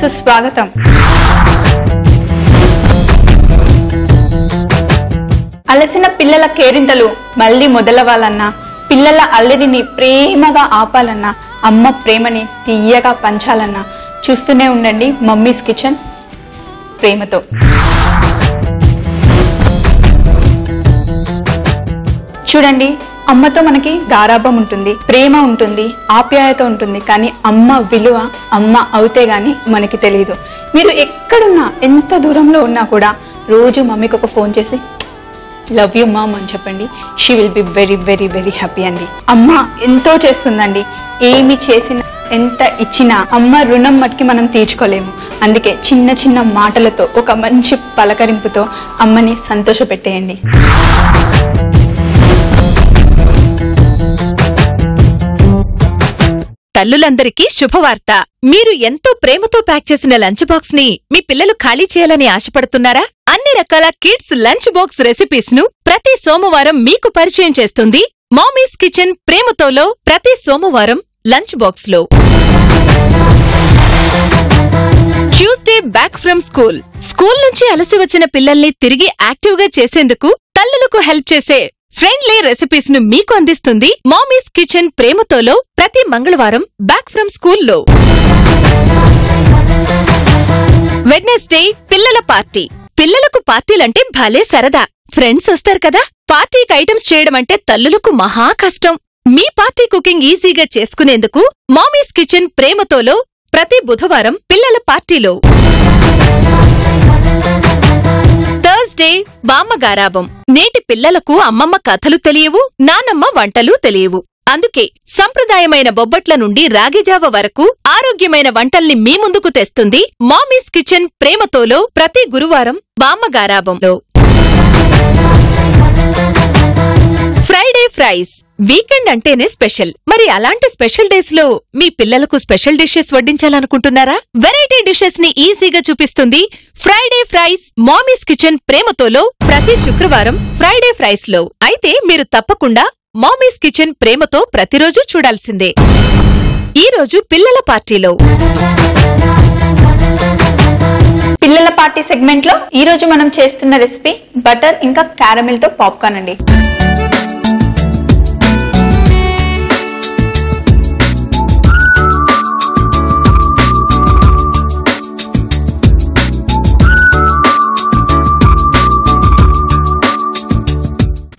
సుస్వాగతం. అలసిన పిల్లల కేరింతలు మళ్ళీ మొదలవ్వాలన్నా, పిల్లల అల్లరిని ప్రేమగా ఆపాలన్నా, అమ్మ ప్రేమని తీయగా పంచాలన్నా చూస్తూనే ఉండండి మమ్మీస్ కిచెన్ ప్రేమతో. చూడండి, అమ్మతో మనకి గారాబం ఉంటుంది, ప్రేమ ఉంటుంది, ఆప్యాయత ఉంటుంది. కానీ అమ్మ విలువ అమ్మ అవుతే గాని మనకి తెలియదు. మీరు ఎక్కడున్నా, ఎంత దూరంలో ఉన్నా కూడా రోజు మమ్మీకి ఒక ఫోన్ చేసి లవ్ యూ మామ్ అని చెప్పండి. She will be very very very happy అండి. అమ్మ ఎంతో చేస్తుందండి. ఏమి చేసినా, ఎంత ఇచ్చినా అమ్మ రుణం మట్టుకి మనం తీర్చుకోలేము. అందుకే చిన్న చిన్న మాటలతో, ఒక మంచి పలకరింపుతో అమ్మని సంతోష పెట్టేయండి. తల్లులందరికీ శుభవార్త. మీరు ఎంతో ప్రేమతో ప్యాక్ చేసిన లంచ్ బాక్స్ ని మీ పిల్లలు ఖాళీ చేయాలని ఆశపడుతున్నారా? అన్ని రకాల కిడ్స్ లంచ్ బాక్స్ రెసిపీస్ ను ప్రతి సోమవారం మీకు పరిచయం చేస్తుంది మామీస్ కిచెన్ ప్రేమతోలో. ప్రతి సోమవారం లంచ్ బాక్స్ లో Tuesday back from school. School నుంచి అలసి వచ్చిన పిల్లల్ని తిరిగి యాక్టివ్ గా చేసేందుకు తల్లులకు హెల్ప్ చేసే ఫ్రెండ్లీ రెసిపీస్ ను మీకు అందిస్తుంది మామీస్ కిచెన్ ప్రేమతోలో. ప్రతి మంగళవారం బ్యాక్ ఫ్రమ్ స్కూల్లో. వెడ్నెస్డే పిల్లల పార్టీ. పిల్లలకు పార్టీలంటే భలే సరదా. ఫ్రెండ్స్ వస్తారు కదా, పార్టీకి ఐటమ్స్ చేయడం అంటే తల్లులకు మహా కష్టం. మీ పార్టీ కుకింగ్ ఈజీగా చేసుకునేందుకు మామీస్ కిచెన్ ప్రేమతోలో ప్రతి బుధవారం పిల్లల పార్టీలో. థర్స్డే బామ్మ గారాబం. నేటి పిల్లలకు అమ్మమ్మ కథలు తెలియవు, నానమ్మ వంటలు తెలియవు. అందుకే సంప్రదాయమైన బొబ్బట్ల నుండి రాగిజావ వరకు ఆరోగ్యమైన వంటల్ని మీ ముందుకు తెస్తుంది మామీస్ కిచెన్ ప్రేమతోలో. ప్రతి గురువారం బామ్మ గారాబంలో. Friday fries. వీకెండ్ అంటేనే స్పెషల్. మరి అలాంటి స్పెషల్ డేస్ లో మీ పిల్లలకు స్పెషల్ డిషెస్ వడ్డించాలనుకుంటున్నారా? వెరైటీ డిషెస్ ని ఈజీగా చూపిస్తుంది ఫ్రైడే ఫ్రైస్ మామీస్ కిచెన్ ప్రేమతోలో. ప్రతి శుక్రవారం ఫ్రైడే ఫ్రైస్ లో. అయితే మీరు తప్పకుండా మామీస్ కిచెన్ ప్రేమతో ప్రతిరోజు చూడాల్సిందే. ఈ రోజు పిల్లల పార్టీలో. పిల్లల పార్టీ సెగ్మెంట్ లో ఈ రోజు మనం చేస్తున్న రెసిపీ బటర్ ఇంకా క్యారమిల్ తో పాప్కార్న్ అండి.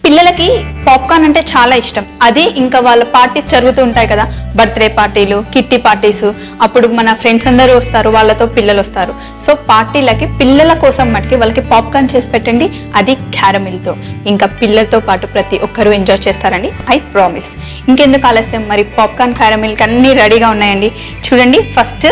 పిల్లలకి పాప్కార్న్ అంటే చాలా ఇష్టం. అది ఇంకా వాళ్ళ పార్టీస్ జరుగుతూ ఉంటాయి కదా, బర్త్డే పార్టీలు, కిట్టి పార్టీస్. అప్పుడు మన ఫ్రెండ్స్ అందరూ వస్తారు, వాళ్ళతో పిల్లలు వస్తారు. సో పార్టీలకి పిల్లల కోసం మటుకి వాళ్ళకి పాప్కార్న్ చేసి పెట్టండి, అది క్యారమిల్ తో. ఇంకా పిల్లలతో పాటు ప్రతి ఒక్కరూ ఎంజాయ్ చేస్తారండి, ఐ ప్రామిస్. ఇంకెందుకు ఆలస్యం, మరి పాప్కార్న్ క్యారమిల్ కి అన్ని రెడీగా ఉన్నాయండి. చూడండి, ఫస్ట్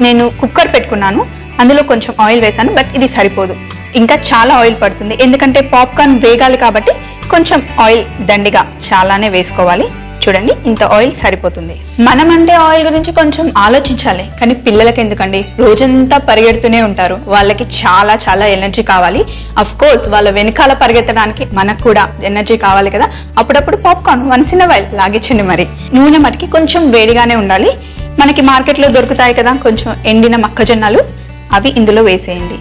నేను కుక్కర్ పెట్టుకున్నాను, అందులో కొంచెం ఆయిల్ వేసాను. బట్ ఇది సరిపోదు, ఇంకా చాలా ఆయిల్ పడుతుంది. ఎందుకంటే పాప్కార్న్ వేగాలి కాబట్టి కొంచెం ఆయిల్ దండిగా చాలానే వేసుకోవాలి. చూడండి, ఇంత ఆయిల్ సరిపోతుంది. మనం అంటే ఆయిల్ గురించి కొంచెం ఆలోచించాలి, కానీ పిల్లలకి ఎందుకండి, రోజంతా పరిగెడుతూనే ఉంటారు. వాళ్ళకి చాలా చాలా ఎనర్జీ కావాలి. అఫ్ కోర్స్ వాళ్ళ వెనకాల పరిగెత్తడానికి మనకు కూడా ఎనర్జీ కావాలి కదా. అప్పుడప్పుడు పాప్కార్న్ వన్స్ ఇన్ వైల్ లాగించండి. మరి నూనె మటుకి కొంచెం వేడిగానే ఉండాలి. మనకి మార్కెట్ లో దొరుకుతాయి కదా కొంచెం ఎండిన మొక్కజొన్నలు, అవి ఇందులో వేసేయండి.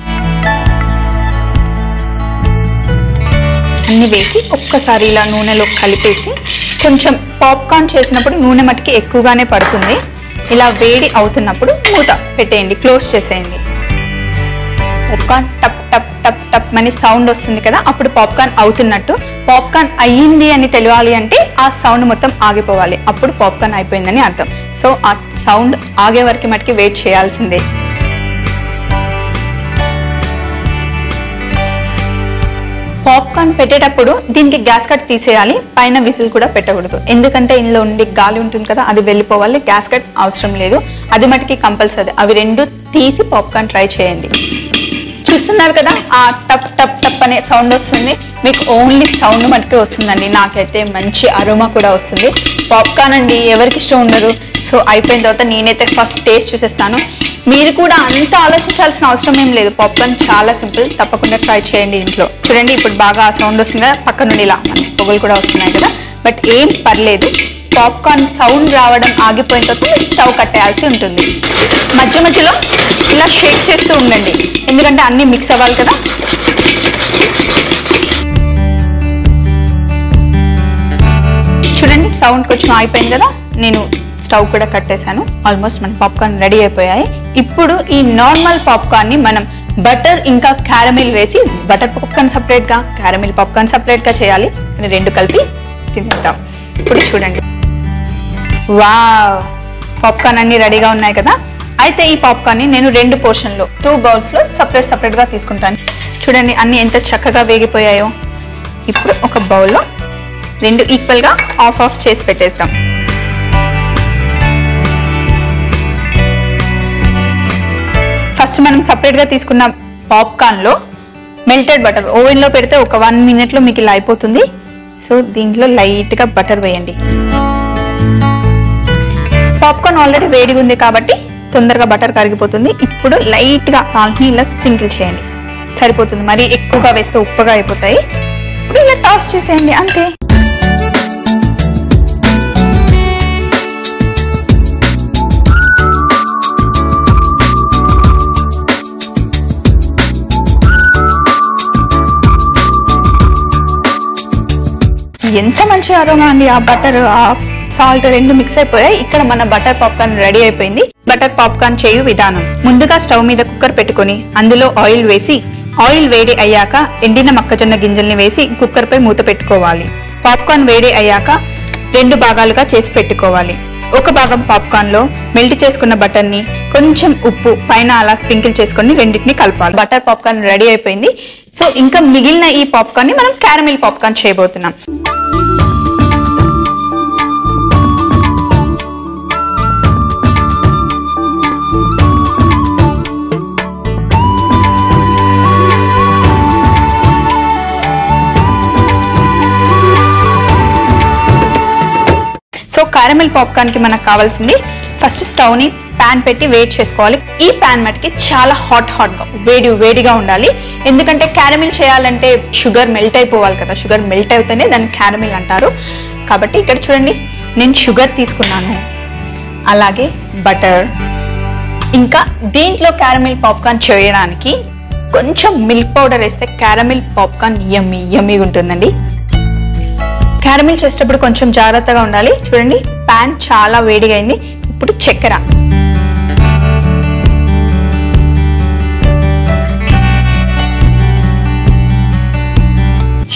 అన్ని వేసి ఒక్కసారి ఇలా నూనెలో కలిపేసి, కొంచెం పాప్కార్న్ చేసినప్పుడు నూనె మట్టుకి ఎక్కువగానే పడుతుంది. ఇలా వేడి అవుతున్నప్పుడు మూత పెట్టేయండి, క్లోజ్ చేసేయండి. పాప్కార్న్ టప్ టప్ టప్ టప్ అని సౌండ్ వస్తుంది కదా, అప్పుడు పాప్కార్న్ అవుతున్నట్టు. పాప్కార్న్ అయ్యింది అని తెలియాలి అంటే ఆ సౌండ్ మొత్తం ఆగిపోవాలి, అప్పుడు పాప్కార్న్ అయిపోయిందని అర్థం. సో ఆ సౌండ్ ఆగే వరకు మట్టుకి వెయిట్ చేయాల్సిందే. పాప్కార్న్ పెట్టేటప్పుడు దీనికి గ్యాస్ కట్ తీసేయాలి, పైన విజిల్ కూడా పెట్టకూడదు. ఎందుకంటే ఇందులో ఉండి గాలి ఉంటుంది కదా, అది వెళ్ళిపోవాలి. గ్యాస్ కట్ అవసరం లేదు, అది మటుకి కంపల్సరీ. అవి రెండు తీసి పాప్కార్న్ ట్రై చేయండి. చూస్తున్నారు కదా, ఆ టప్ టప్ టప్ అనే సౌండ్ వస్తుంది. మీకు ఓన్లీ సౌండ్ మటుకే వస్తుందండి, నాకైతే మంచి అరోమా కూడా వస్తుంది. పాప్కార్న్ అండి, ఎవరికి ఇష్టం ఉండదు. సో అయిపోయిన తర్వాత నేనైతే ఫస్ట్ టేస్ట్ చూసేస్తాను. మీరు కూడా అంత ఆలోచించాల్సిన అవసరం ఏం లేదు, పాప్కార్న్ చాలా సింపుల్. తప్పకుండా ట్రై చేయండి ఇంట్లో. చూడండి, ఇప్పుడు బాగా సౌండ్ వస్తుంది కదా, పక్క నుండి ఇలా పొగలు కూడా వస్తున్నాయి కదా. బట్ ఏం పర్లేదు, పాప్కార్న్ సౌండ్ రావడం ఆగిపోయిన తర్వాత మీరు స్టవ్ కట్టేయాల్సి ఉంటుంది. మధ్య మధ్యలో ఇలా షేక్ చేస్తూ ఉండండి, ఎందుకంటే అన్నీ మిక్స్ అవ్వాలి కదా. చూడండి సౌండ్ కొంచెం అయిపోయింది కదా, నేను స్టవ్ కూడా కట్టేశాను. ఆల్మోస్ట్ మన పాప్కార్న్ రెడీ అయిపోయాయి. ఇప్పుడు ఈ నార్మల్ పాప్కార్న్ ని మనం బటర్ ఇంకా క్యారమిల్ వేసి, బటర్ పాప్కార్న్ సపరేట్ గా, క్యారమిల్ పాప్కార్న్ సపరేట్ గా చేయాలి. రెండు కలిపి తింటాం. ఇప్పుడు చూడండి, వావ్, పాప్కార్న్ అన్ని రెడీగా ఉన్నాయి కదా. అయితే ఈ పాప్కార్న్ ని నేను 2 పోర్షన్లో 2 బౌల్స్ లో సపరేట్ గా తీసుకుంటాను. చూడండి అన్ని ఎంత చక్కగా వేగిపోయాయో. ఇప్పుడు ఒక బౌల్లో 2 ఈక్వల్ గా ఆఫ్ చేసి పెట్టేద్దాం. ఫస్ట్ మనం సపరేట్ గా తీసుకున్న పాప్కార్న్ లో మెల్టెడ్ బటర్ ఓవెన్ లో పెడితే ఒక 1 minute లో మీకు ఇలా అయిపోతుంది. సో దీంట్లో లైట్ గా బటర్ వేయండి. పాప్కార్న్ ఆల్రెడీ వేడిగా ఉంది కాబట్టి తొందరగా బటర్ కరిగిపోతుంది. ఇప్పుడు లైట్ గా దాన్ని ఇలా స్ప్రింకిల్ చేయండి, సరిపోతుంది. మరి ఎక్కువగా వేస్తే ఉప్పగా అయిపోతాయి. ఇప్పుడు ఇలా టాస్ చేసేయండి, అంతే. ఎంత మంచి అరోమా అండి. ఆ బటర్, ఆ సాల్ట్ 2 మిక్స్ అయిపోయాయి. ఇక్కడ మన బటర్ పాప్కార్న్ రెడీ అయిపోయింది. బటర్ పాప్కార్న్ చేయు విధానం: ముందుగా స్టవ్ మీద కుక్కర్ పెట్టుకుని అందులో ఆయిల్ వేసి, ఆయిల్ వేడి అయ్యాక ఎండిన మొక్కజొన్న గింజల్ని వేసి కుక్కర్ పై మూత పెట్టుకోవాలి. పాప్కార్న్ వేడి అయ్యాక 2 భాగాలుగా చేసి పెట్టుకోవాలి. ఒక భాగం పాప్కార్న్ లో మెల్ట్ చేసుకున్న బటర్ ని, కొంచెం ఉప్పు పైన అలా స్ప్రింకిల్ చేసుకుని రెండింటిని కలపాలి. బటర్ పాప్కార్న్ రెడీ అయిపోయింది. సో ఇంకా మిగిలిన ఈ పాప్కార్న్ ని మనం క్యారమిల్ పాప్కార్న్ చేయబోతున్నాం. సో క్యారమిల్ పాప్కార్న్ కి మనకు కావాల్సింది, ఫస్ట్ స్టవ్ ని ప్యాన్ పెట్టి వేడి చేసుకోవాలి. ఈ ప్యాన్ మటుకి చాలా హాట్ గా వేడిగా ఉండాలి. ఎందుకంటే క్యారమిల్ చేయాలంటే షుగర్ మెల్ట్ అయిపోవాలి కదా. షుగర్ మెల్ట్ అయితేనే దాన్ని క్యారమిల్ అంటారు. కాబట్టి ఇక్కడ చూడండి, నేను షుగర్ తీసుకున్నాను, అలాగే బటర్, ఇంకా దీంట్లో క్యారమిల్ పాప్కార్న్ చేయడానికి కొంచెం మిల్క్ పౌడర్ వేస్తే క్యారమిల్ పాప్కార్న్ యమ్మీగా ఉంటుందండి. క్యారమిల్ చేసేటప్పుడు కొంచెం జాగ్రత్తగా ఉండాలి. చూడండి ప్యాన్ చాలా వేడిగా అయింది. ఇప్పుడు చక్కెర,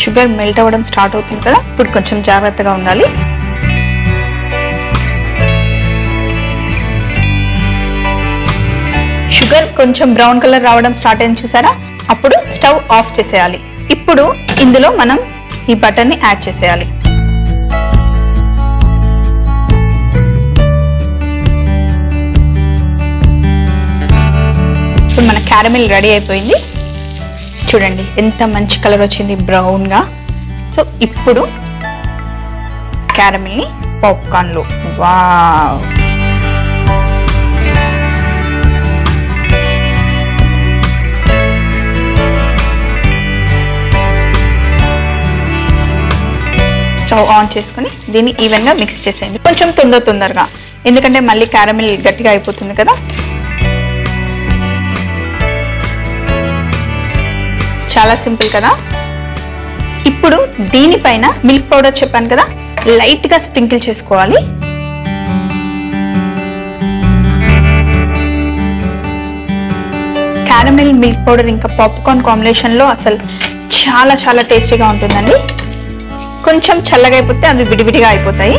షుగర్ మెల్ట్ అవ్వడం స్టార్ట్ అవుతుంది కదా, ఇప్పుడు కొంచెం జాగ్రత్తగా ఉండాలి. షుగర్ కొంచెం బ్రౌన్ కలర్ రావడం స్టార్ట్ అయింది చూసారా, అప్పుడు స్టవ్ ఆఫ్ చేసేయాలి. ఇప్పుడు ఇందులో మనం ఈ బటర్ ని యాడ్ చేసేయాలి. ఇప్పుడు మన క్యారమిల్ రెడీ అయిపోయింది. చూడండి ఎంత మంచి కలర్ వచ్చింది, బ్రౌన్ గా. సో ఇప్పుడు క్యారమిల్ ని పాప్కార్న్ లో, వావ్, స్టవ్ ఆన్ చేసుకుని దీన్ని ఈవెన్ గా మిక్స్ చేసేయండి. కొంచెం తొందరగా, ఎందుకంటే మళ్ళీ క్యారమిల్ గట్టిగా అయిపోతుంది కదా. చాలా సింపుల్ కదా. ఇప్పుడు దీనిపైన మిల్క్ పౌడర్ చెప్పాను కదా, లైట్ గా స్ప్రింకిల్ చేసుకోవాలి. క్యారమిల్, మిల్క్ పౌడర్ ఇంకా పాప్కార్న్ కాంబినేషన్ లో అసలు చాలా టేస్టీగా ఉంటుందండి. కొంచెం చల్లగా అయిపోతే అవి విడివిడిగా అయిపోతాయి.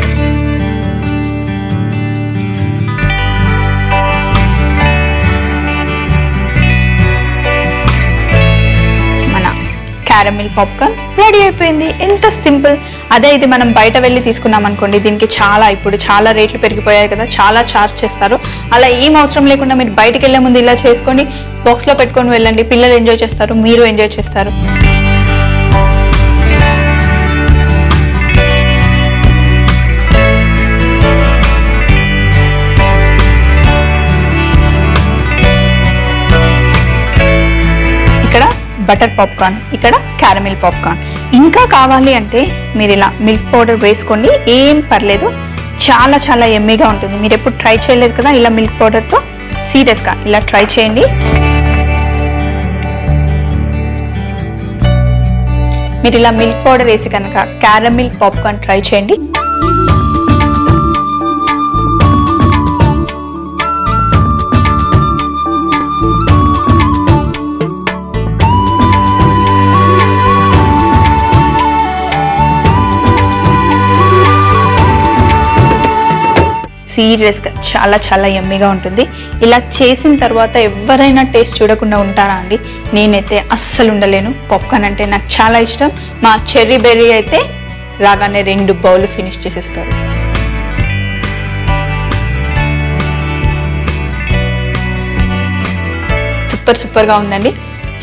మన క్యారమిల్ పాప్కార్న్ రెడీ అయిపోయింది. ఎంత సింపుల్. అదే ఇది మనం బయట వెళ్ళి తీసుకున్నాం అనుకోండి, దీనికి ఇప్పుడు చాలా రేట్లు పెరిగిపోయాయి కదా, చాలా చార్జ్ చేస్తారు. అలా ఏం అవసరం లేకుండా మీరు బయటకు వెళ్లే ముందు ఇలా చేసుకొని బాక్స్ లో పెట్టుకొని వెళ్ళండి. పిల్లలు ఎంజాయ్ చేస్తారు, మీరు ఎంజాయ్ చేస్తారు. బటర్ పాప్కార్న్, ఇక్కడ క్యారమిల్ పాప్కార్న్. ఇంకా కావాలి అంటే మీరు ఇలా మిల్క్ పౌడర్ వేసుకోండి, ఏం పర్లేదు. చాలా చాలా ఎమ్మీగా ఉంటుంది. మీరు ఎప్పుడు ట్రై చేయలేదు కదా ఇలా మిల్క్ పౌడర్తో, సీరియస్గా ఇలా ట్రై చేయండి. మీరు ఇలా మిల్క్ పౌడర్ వేసి కనుక క్యారమిల్ పాప్కార్న్ ట్రై చేయండి. సీరియస్గా చాలా చాలా యమ్మీగా ఉంటుంది. ఇలా చేసిన తర్వాత ఎవరైనా టేస్ట్ చూడకుండా ఉంటారా అండి? నేనైతే అస్సలు ఉండలేను. పాప్కార్న్ అంటే నాకు చాలా ఇష్టం. మా చెర్రీ బెర్రీ అయితే రాగానే 2 బౌల్ ఫినిష్ చేసేస్తారు. సూపర్గా ఉందండి.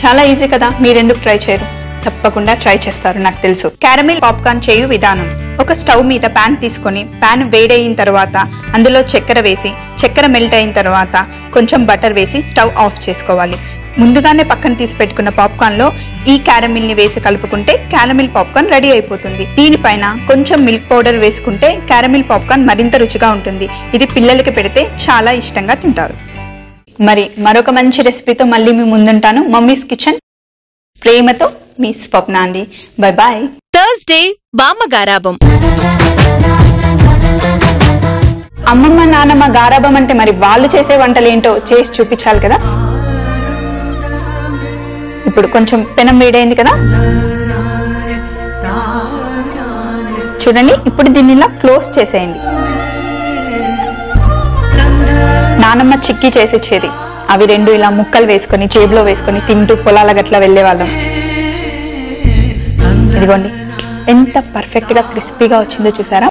చాలా ఈజీ కదా, మీరెందుకు ట్రై చేయరు? తప్పకుండా ట్రై చేస్తారు, నాకు తెలుసు. క్యారమిల్ పాప్కార్న్ చేయు విధానం: ఒక స్టవ్ మీద ప్యాన్ తీసుకొని ప్యాన్ వేడైన తర్వాత అందులో చక్కెర వేసి, చక్కెర మెల్ట్ అయిన తర్వాత కొంచెం బటర్ వేసి స్టవ్ ఆఫ్ చేసుకోవాలి. ముందుగానే పక్కన తీసి పెట్టుకున్న పాప్కార్న్ లో ఈ క్యారమిల్ ని వేసి కలుపుకుంటే క్యారమిల్ పాప్కార్న్ రెడీ అయిపోతుంది. దీనిపైన కొంచెం మిల్క్ పౌడర్ వేసుకుంటే క్యారమిల్ పాప్కార్న్ మరింత రుచిగా ఉంటుంది. ఇది పిల్లలకి పెడితే చాలా ఇష్టంగా తింటారు. మరి మరొక మంచి రెసిపీతో మళ్ళీ మీ ముందుంటాను. మమ్మీస్ కిచెన్, ప్రేమతో మీ స్వప్న అండి. Bye bye. థర్స్డే బామ్మ గారాబం. అమ్మమ్మ నాన్నమ్మ గారాబం అంటే మరి వాళ్ళు చేసే వంటలేంటో చేసి చూపించాలి కదా. ఇప్పుడు కొంచెం పెనం వేడైంది కదా, చూడండి. ఇప్పుడు దీన్ని ఇలా క్లోజ్ చేసేయండి. నానమ్మ చిక్కీ చేసిచ్చేది. అవి 2 ఇలా ముక్కలు వేసుకొని జేబులో వేసుకొని తింటూ పొలాల గట్ల వెళ్ళేవాళ్ళం. ఇదిగోండి ఎంత పర్ఫెక్ట్ గా క్రిస్పీగా వచ్చిందో చూసారా.